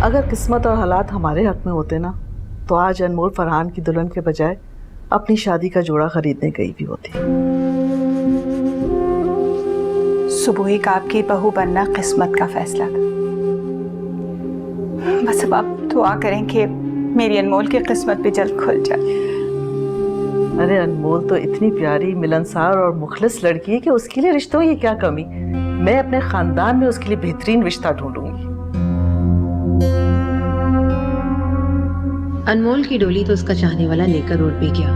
अगर किस्मत और हालात हमारे हक में होते ना तो आज अनमोल फरहान की दुल्हन के बजाय अपनी शादी का जोड़ा खरीदने गई भी होती। सुबोही का आपकी बहू बनना किस्मत का फैसला था। बस अब आप दुआ करें कि मेरी अनमोल की किस्मत भी जल्द खुल जाए। अरे अनमोल तो इतनी प्यारी, मिलनसार और मुखलिस लड़की है कि उसके लिए रिश्तों की क्या कमी। मैं अपने खानदान में उसके लिए बेहतरीन रिश्ता ढूंढूंगी। अनमोल की डोली तो उसका चाहने वाला लेकर रोड पे गया।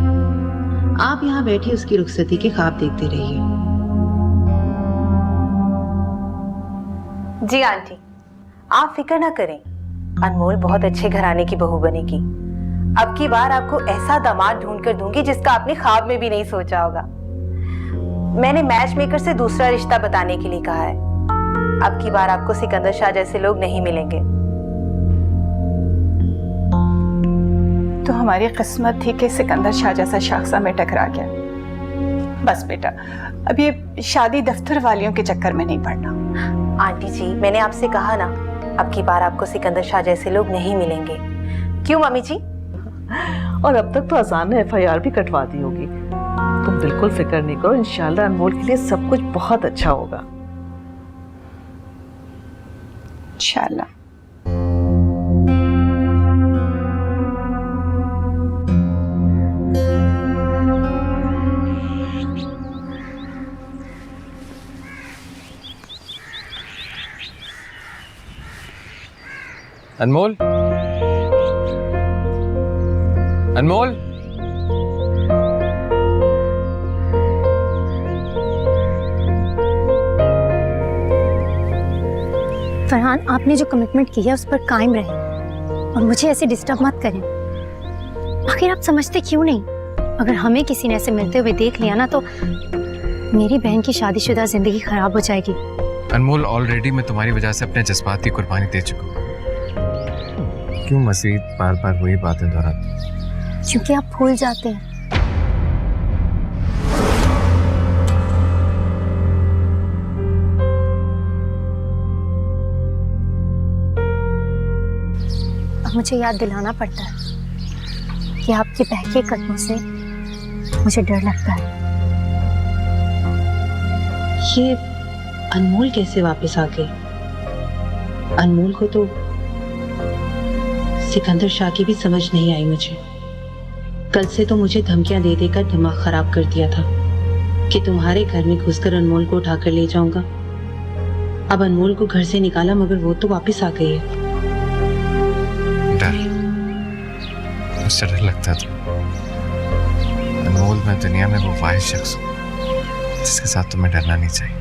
आप यहाँ बैठी उसकी रुखसती के ख्वाब देखते रहिए। जी आंटी, आप फिक्र ना करें, अनमोल बहुत अच्छे घराने की बहू बनेगी। अब की बार आपको ऐसा दामाद ढूंढ कर दूंगी जिसका आपने ख्वाब में भी नहीं सोचा होगा। मैंने मैच मेकर से दूसरा रिश्ता बताने के लिए कहा है। अब की बार आपको सिकंदर शाह जैसे लोग नहीं मिलेंगे। तो हमारी किस्मत थी कि सिकंदर शाह जैसा शख्स हमें टकरा गया। बस बेटा, अब ये शादी दफ्तर वालियों के चक्कर में नहीं पड़ना। आंटी जी, मैंने आपसे कहा ना, अब की बार आपको सिकंदर शाह जैसे लोग नहीं मिलेंगे। क्यों मम्मी जी? और अब तक तो अजान ने FIR भी कटवा दी होगी। तुम बिल्कुल फिक्र नहीं करो, इंशाल्लाह अनमोल के लिए सब कुछ बहुत अच्छा होगा। इंशाल्लाह। अनमोल, अनमोल, फरहान, आपने जो कमिटमेंट की है उस पर कायम रहें और मुझे ऐसे डिस्टर्ब मत करें। आखिर आप समझते क्यों नहीं? अगर हमें किसी ने ऐसे मिलते हुए देख लिया ना तो मेरी बहन की शादीशुदा जिंदगी खराब हो जाएगी। अनमोल, ऑलरेडी मैं तुम्हारी वजह से अपने जज्बात की कुर्बानी दे चुका हूँ। क्यों मजीद बार बार वही बातें दोहराती? क्योंकि आप भूल जाते हैं। अब मुझे याद दिलाना पड़ता है कि आपके बहके कदमों से मुझे डर लगता है। ये अनमोल कैसे वापस आ गई? अनमोल को तो सिकंदर शाह की भी समझ नहीं आई मुझे। कल से तो मुझे धमकियां दे देकर दिमाग खराब कर दिया था कि तुम्हारे घर में घुसकर अनमोल को उठाकर ले जाऊंगा। अब अनमोल को घर से निकाला मगर वो तो वापस आ गई है। डर, मुझसे डर लगता था। अनमोल, मैं दुनिया में वो वाहिद शख्स हूँ जिसके साथ तुम्हें डरना नहीं चाहिए।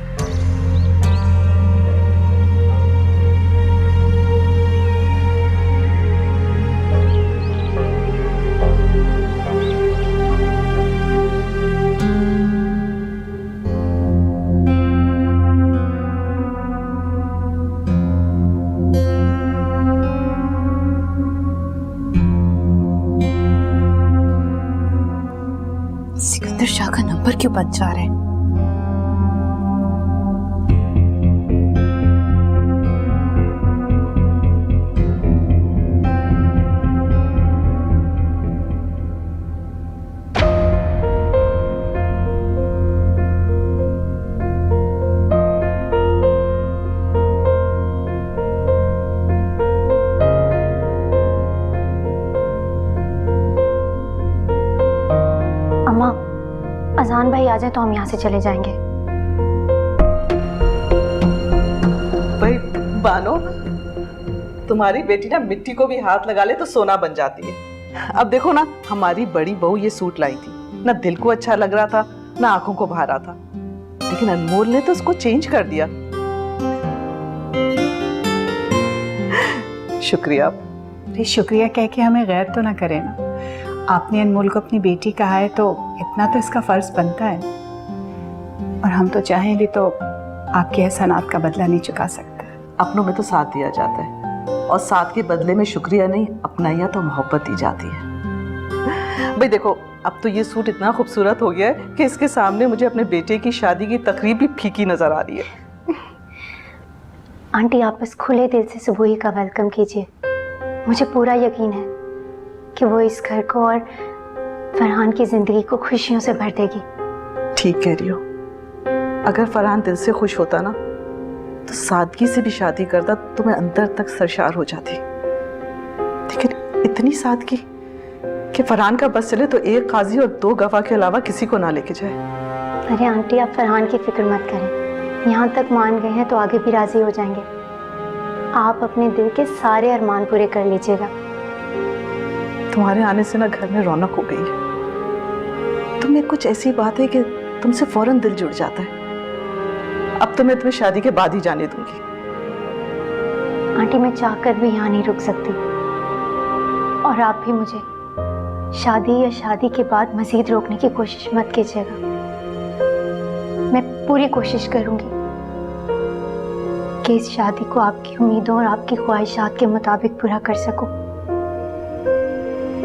सिकंदर शाह का नंबर क्यों बंद जा रहा है? अजान भाई आ जाए तो हम यहाँ से चले जाएंगे। भाई बानो, तुम्हारी बेटी ना मिट्टी को भी हाथ लगा ले तो सोना बन जाती है। अब देखो ना, हमारी बड़ी बहू ये सूट लाई थी ना, दिल को अच्छा लग रहा था ना आंखों को भा रहा था, लेकिन अनमोल ने तो उसको चेंज कर दिया। शुक्रिया। शुक्रिया कह के हमें गैर तो ना करें ना। आपने अनमोल को अपनी बेटी कहा है तो इतना तो इसका फर्ज बनता है, और हम तो चाहें भी तो आपके एहसानात का बदला नहीं चुका सकते। अपनों में तो साथ दिया जाता है और साथ के बदले में शुक्रिया नहीं, अपनाइया तो मोहब्बत दी जाती है। भाई देखो, अब तो ये सूट इतना खूबसूरत हो गया है कि इसके सामने मुझे अपने बेटे की शादी की तकरीब भी फीकी नजर आ रही है। आंटी, आप बस खुले दिल से सुबोही का वेलकम कीजिए। मुझे पूरा यकीन है कि वो इस घर को और फरहान की जिंदगी को खुशियों से भर देगी। ठीक कह रही हो। अगर फरहान दिल से खुश होता ना तो सादगी से भी शादी करता तो मैं अंदर तक सरशार हो जाती। लेकिन इतनी सादगी कि फरहान का बस चले तो एक काजी और 2 गवाह के अलावा किसी को ना लेके जाए। अरे आंटी, आप फरहान की फिक्र मत करें। यहाँ तक मान गए हैं तो आगे भी राजी हो जाएंगे। आप अपने दिल के सारे अरमान पूरे कर लीजिएगा। तुम्हारे आने से ना घर में रौनक हो गई है। तुम्हें कुछ ऐसी बात है कि तुमसे फौरन दिल जुड़ जाता है। अब तो मैं तुम्हें शादी के बाद ही जाने दूंगी। आंटी, मैं चाहकर भी यहाँ नहीं रुक सकती, और आप भी मुझे शादी या शादी के बाद मजीद रोकने की कोशिश मत कीजिएगा। मैं पूरी कोशिश करूंगी कि इस शादी को आपकी उम्मीदों और आपकी ख्वाहिशात के मुताबिक पूरा कर सकूं।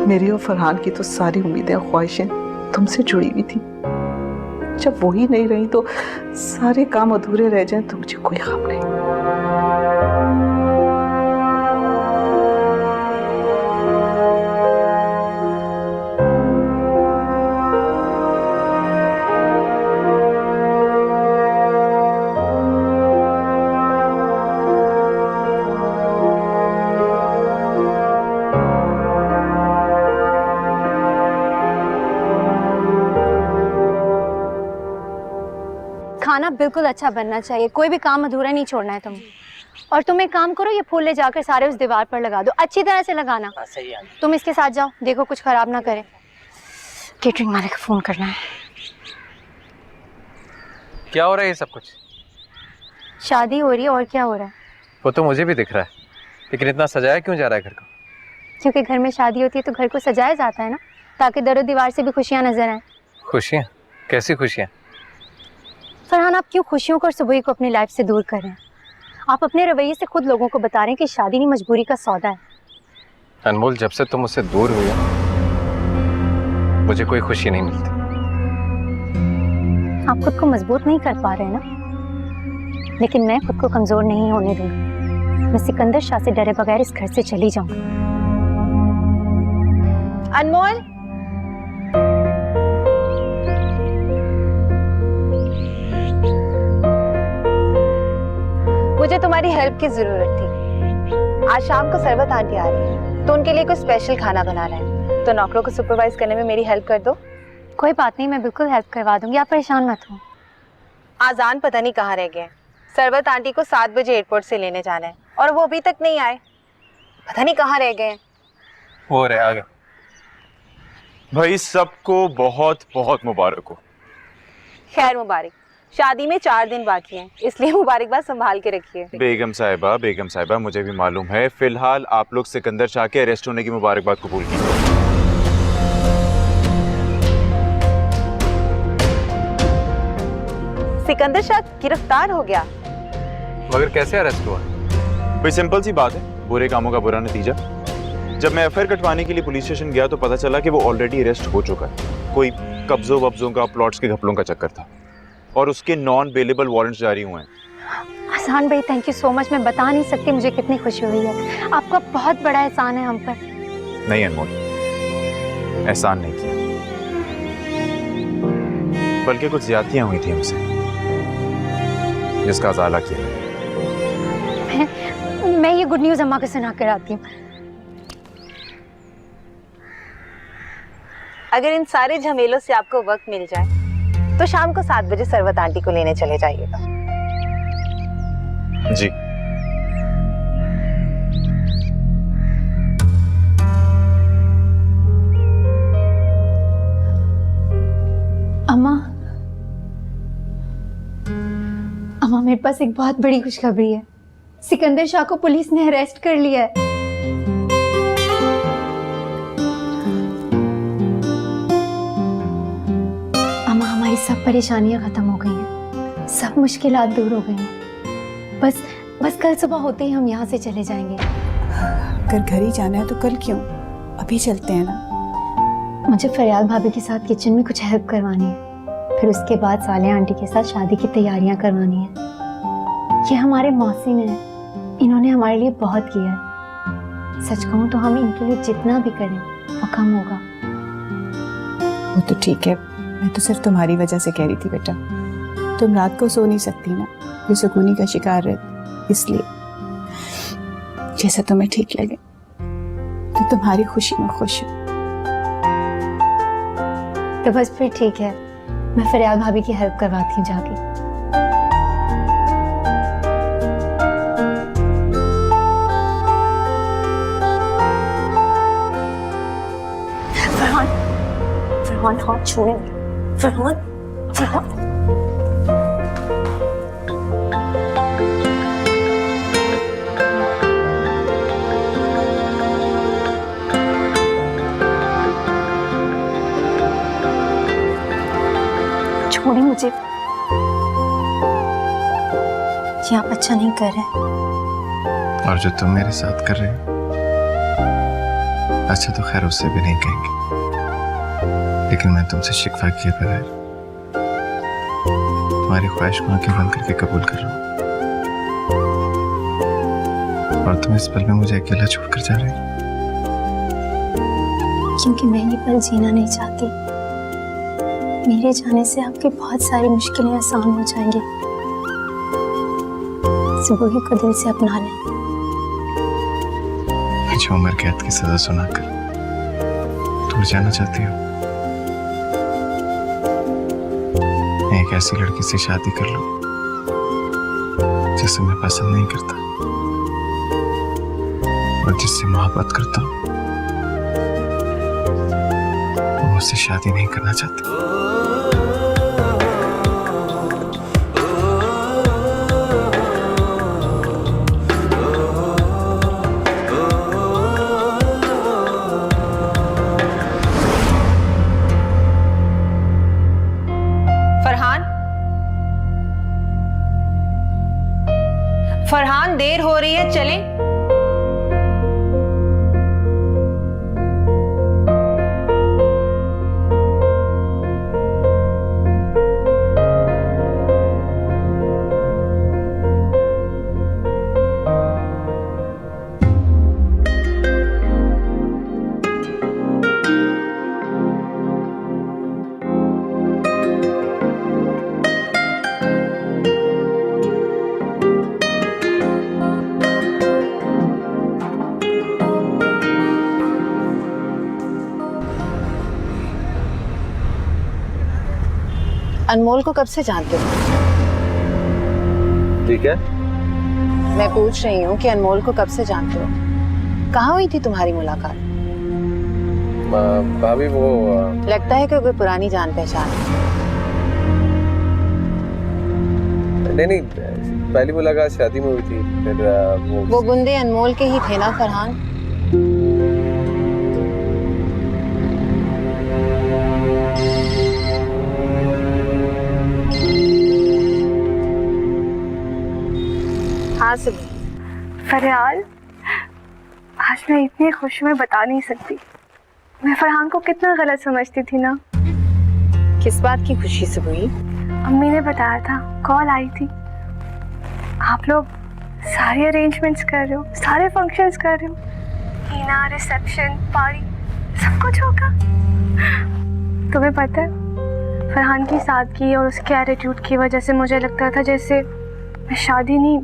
मेरी और फरहान की तो सारी उम्मीदें और ख्वाहिशें तुमसे जुड़ी हुई थी। जब वो ही नहीं रही तो सारे काम अधूरे रह जाएं तो मुझे कोई गम नहीं। खाना बिल्कुल अच्छा बनना चाहिए, कोई भी काम अधूरा नहीं छोड़ना है तुम्हें। और तुम एक काम करो, ये फूल ले जाकर सारे उस दीवार पर लगा दो, अच्छी तरह से लगाना। सही है। तुम इसके साथ जाओ, देखो कुछ खराब ना करे। केटरिंग वाले को फोन करना है। क्या हो रहा है ये सब कुछ? शादी हो रही है, और क्या हो रहा है? वो तो मुझे भी दिख रहा है, लेकिन इतना सजाया क्यों जा रहा है घर को? क्योंकि घर में शादी होती है तो घर को सजाया जाता है ना, ताकि दरो दीवार से भी खुशियां नजर आए। खुशियाँ? कैसी खुशियाँ? फरहान, आप क्यों खुशियों को और सुबह को अपनी लाइफ से दूर कर रहे हैं? आप अपने रवैये से खुद लोगों को बता रहे हैं कि शादी नहीं, मजबूरी का सौदा है। अनमोल, जब से तुम मुझसे दूर हुई हो मुझे कोई खुशी नहीं मिलती। आप खुद को मजबूत नहीं कर पा रहे ना, लेकिन मैं खुद को कमजोर नहीं होने दूंगी। मैं सिकंदर शाह से डरे बगैर इस घर से चली जाऊंगी। अनमोल, मुझे तुम्हारी हेल्प की जरूरत थी। आज शाम को सरबत आंटी आ रही है तो उनके लिए कुछ स्पेशल खाना बना रहे हैं, तो नौकरों को सुपरवाइज करने में मेरी हेल्प कर दो। कोई बात नहीं, मैं बिल्कुल हेल्प करवा दूंगी, आप परेशान मत हो। आजान पता नहीं कहाँ रह गए। सरबत आंटी को 7 बजे एयरपोर्ट से लेने जाना है और वो अभी तक नहीं आए, पता नहीं कहाँ रह गए। वो रहे आ गए। भाई सबको बहुत बहुत मुबारक हो। खैर मुबारक, शादी में 4 दिन बाकी हैं, इसलिए मुबारकबाद संभाल के रखिए। बेगम साहिबा मुझे भी मालूम है। फिलहाल आप लोग सिकंदर शाह के अरेस्ट होने की मुबारकबाद कबूल कीजिए। सिकंदर शाह गिरफ्तार हो गया। मगर कैसे अरेस्ट हुआ? भाई सिंपल सी बात है, बुरे कामों का बुरा नतीजा। जब मैं एफआईआर कटवाने के लिए पुलिस स्टेशन गया तो पता चला कि वो ऑलरेडी अरेस्ट हो चुका है। कोई कब्जों वब्जों का, प्लॉट्स के घपलों का चक्कर था और उसके नॉन बेलेबल वारंट्स जारी हुए हैं। आसान भाई, थैंक यू सो मच। मैं बता नहीं सकती मुझे कितनी खुशी हुई है। आपका बहुत बड़ा एहसान है हम पर। नहीं अनमोल, एहसान नहीं किया, बल्कि कुछ ज्यादतियां हुई थी हमसे जिसका अजाला किया। मैं ये गुड न्यूज़ अम्मा को सुना कर आती हूँ। अगर इन सारे झमेलों से आपको वक्त मिल जाए तो शाम को 7 बजे सरवत आंटी को लेने चले जाइएगा। जी। अम्मा, मेरे पास एक बहुत बड़ी खुशखबरी है। सिकंदर शाह को पुलिस ने अरेस्ट कर लिया है। अम्मा, हमारी सब परेशानियां खत्म हो गई हैं, सब मुश्किलात दूर हो गई हैं। बस कल सुबह होते ही हम यहाँ से चले जाएंगे। अगर घर ही जाना है तो कल क्यों, अभी चलते हैं ना। मुझे फरियाद भाभी के साथ किचन में कुछ हेल्प करवानी है, फिर उसके बाद साले आंटी के साथ शादी की तैयारियां करवानी है। ये हमारे मौसिन हैं, इन्होंने हमारे लिए बहुत किया है। सच कहूँ तो हम इनके लिए जितना भी करें वो कम होगा। वो तो ठीक है, मैं तो सिर्फ तुम्हारी वजह से कह रही थी बेटा। तुम रात को सो नहीं सकती ना, बेसुकूनी का शिकार रहती, इसलिए जैसा तुम्हें ठीक लगे। तो तुम्हारी खुशी में खुश हूँ। तो बस फिर ठीक है, मैं फरियाद भाभी की हेल्प करवाती हूँ जाके। फरहान, फरहान हाथ छोड़े। फरहान, फरहान। छोड़े मुझे, ये आप अच्छा नहीं कर रहे। और जो तुम मेरे साथ कर रहे हो अच्छा तो खैर उससे भी नहीं कहेंगे, लेकिन मैं तुमसे शिकवा किए बगैर तुम्हारी ख्वाहिश को आंखें बंद करके कबूल कर रहा हूँ। और तुम इस पल में मुझे अकेला छोड़कर जा रहे हो। क्योंकि मैं ये पल जीना नहीं चाहती। मेरे जाने से आपकी बहुत सारी मुश्किलें आसान हो जाएंगी। सुबह को दिल से अपना लें। मुझे उम्र कैद की सजा सुनाकर दूर जाना चाहती हो? मैं एक ऐसी लड़की से शादी कर लूं जिसे मैं पसंद नहीं करता और जिससे मोहब्बत करता हूं, वो मुझसे शादी नहीं करना चाहती। फरहान, देर हो रही है, चलें। अनमोल को कब से जानते हो? ठीक है, मैं पूछ रही हूँ कि अनमोल को कब से जानते हो? कहाँ हुई थी तुम्हारी मुलाकात? भाभी वो लगता है कि कोई पुरानी जान पहचान है। नहीं, पहली मुलाकात शादी में हुई थी, फिर वो गुंडे अनमोल के ही थे ना फरहान? हाँ सब। फरहान, आज मैं इतनी खुश मैं बता नहीं सकती। मैं फरहान को कितना गलत समझती थी ना। किस बात की खुशी से हुई? अम्मी ने बताया था, कॉल आई थी। आप लोग सारे अरेंजमेंट्स कर रहे हो, सारे फंक्शंस कर रहे हो, हीना, रिसेप्शन, पार्टी, सब कुछ होगा। तुम्हें पता है, फरहान की सादगी और उसके एटीट्यूड की वजह से मुझे लगता था जैसे मैं शादी नहीं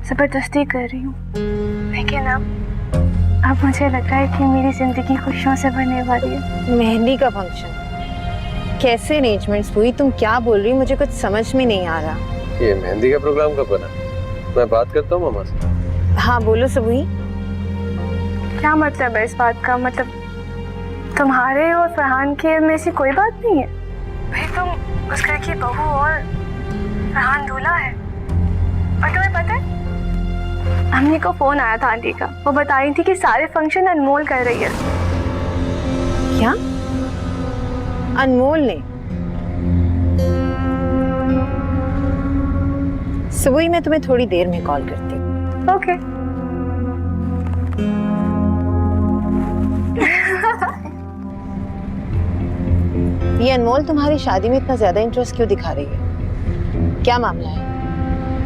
जबरदस्ती कर रही हूँ। लेकिन अब मुझे लग रहा है कि मेरी जिंदगी खुशियों से भरने वाली है। मेहंदी का फंक्शन, कैसे अरेंजमेंट्स हुई? तुम क्या बोल रही हो? मुझे कुछ समझ में नहीं आ रहा। ये मेहंदी का प्रोग्राम कब बना? मैं बात करता हूँ मामा से। हाँ बोलो सबुई। क्या मतलब है इस बात का? मतलब तुम्हारे और फरहान के में से कोई बात नहीं है? भाई तुम उस घर की बहू और फरहान दूल्हा है। और तुम्हें पता है, अम्मी को फोन आया था आंटी का, वो बता रही थी कि सारे फंक्शन अनमोल कर रही है। क्या? अनमोल ने? सुबह मैं तुम्हें थोड़ी देर में कॉल करती हूँ। ओके। ये अनमोल तुम्हारी शादी में इतना ज्यादा इंटरेस्ट क्यों दिखा रही है? क्या मामला है?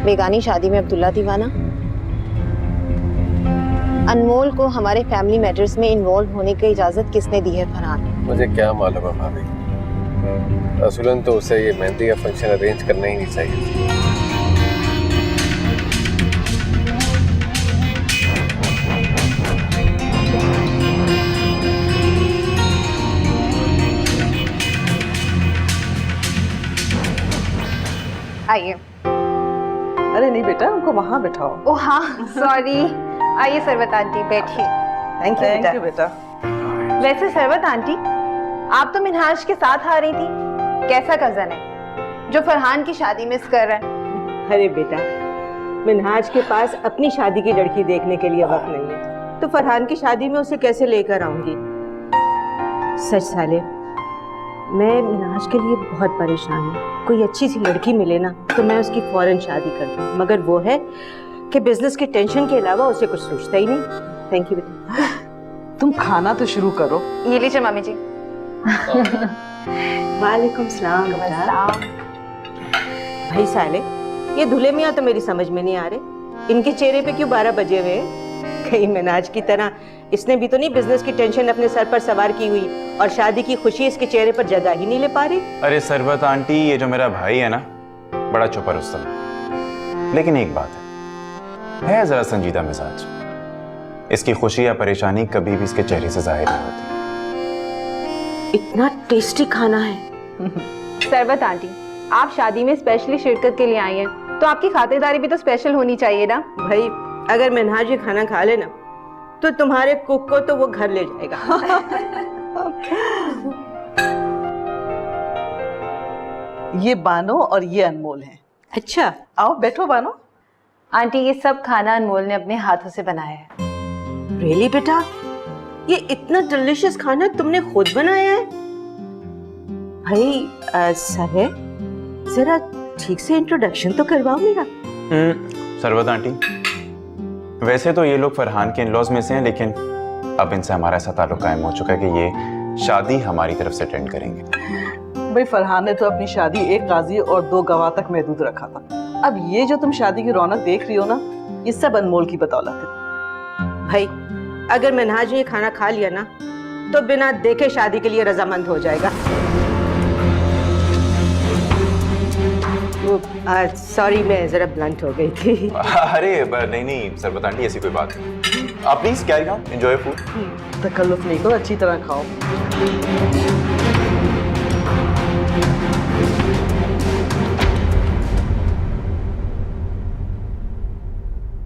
बेगानी शादी में अब्दुल्ला दीवाना? अनमोल को हमारे फैमिली मैटर्स में इन्वॉल्व होने की इजाजत किसने दी है फरहान? मुझे क्या मालूम है भाभी, असूलन तो उसे ये मेहंदी का फंक्शन अरेंज करना ही नहीं चाहिए। आइए। अरे नहीं बेटा, उनको वहाँ बिठाओ। ओ हाँ, सॉरी। आइए सरवत आंटी, बैठिए। थैंक यू बेटा। वैसे सरवत आंटी, आप तो मिनहाज के साथ आ रही थी। कैसा कजन है जो फरहान की शादी मिस कर रहा है? अरे बेटा, मिनहाज के पास अपनी शादी की लड़की देखने के लिए वक्त नहीं है, तो फरहान की शादी में उसे कैसे लेकर आऊंगी? सच साले, मैं मिनहाज के लिए बहुत परेशान हूँ। कोई अच्छी सी लड़की मिले ना तो मैं उसकी फौरन शादी कर दूँ, मगर वो है कि बिजनेस की टेंशन के अलावा उसे कुछ सोचता ही नहीं। थैंक यू बेटा। तुम खाना तो शुरू करो। ये लीजिए मामी जी। वालेकुम सलाम। भाई साले, ये दूल्हे मियाँ तो मेरी समझ में नहीं आ रहे। इनके चेहरे पे क्यों 12 बजे हुए? कहीं मिनहाज की तरह इसने भी तो नहीं बिजनेस की टेंशन अपने सर पर सवार की हुई और शादी की खुशी इसके चेहरे पर जगह ही नहीं ले पा रही। अरे सरबत आंटी, ये जो मेरा भाई है ना, बड़ा चुप रुस्तम है, लेकिन एक बात है जरा संजीदा मिजाज। इसकी खुशी या परेशानी कभी भी इसके चेहरे से जाहिर नहीं होती। इतना टेस्टी खाना है। सरवत आंटी, आप शादी में स्पेशली शिरकत के लिए आई हैं, तो आपकी खातिरदारी भी तो स्पेशल होनी चाहिए ना। भाई, अगर मिनहाज ये खाना खा लेना तो तुम्हारे कुक को तो वो घर ले जाएगा। ये बानो और ये अनमोल हैं। अच्छा, आओ बैठो बानो। आंटी, ये सब खाना अनमोल ने अपने हाथों से बनाया है। रियली बेटा, ये इतना डिलीशियस खाना तुमने खुद बनाया है? भाई सर, जरा ठीक से इंट्रोडक्शन तो करवाओ मेरा। सरबत आंटी, वैसे तो ये लोग फरहान के इन-लॉज में से हैं, लेकिन अब इनसे हमारा ऐसा ताल्लुक कायम हो चुका है कि ये शादी हमारी तरफ से अटेंड करेंगे। भाई फरहान ने तो अपनी शादी एक काजी और 2 गवाह तक महदूद रखा था। अब ये जो तुम शादी की रौनक देख रही हो ना, ये सब अनमोल की बदौलत है। भाई, अगर मिनहाज ने ये खाना खा लिया ना तो बिना देखे शादी के लिए रजामंद हो जाएगा। सॉरी, मैं जरा ब्लंट हो गई थी। अरे नहीं सरबत आंटी, ऐसी कोई बात नहीं। आप please carry on, enjoy food. तकल्लुफ नहीं करो, अच्छी तरह खाओ।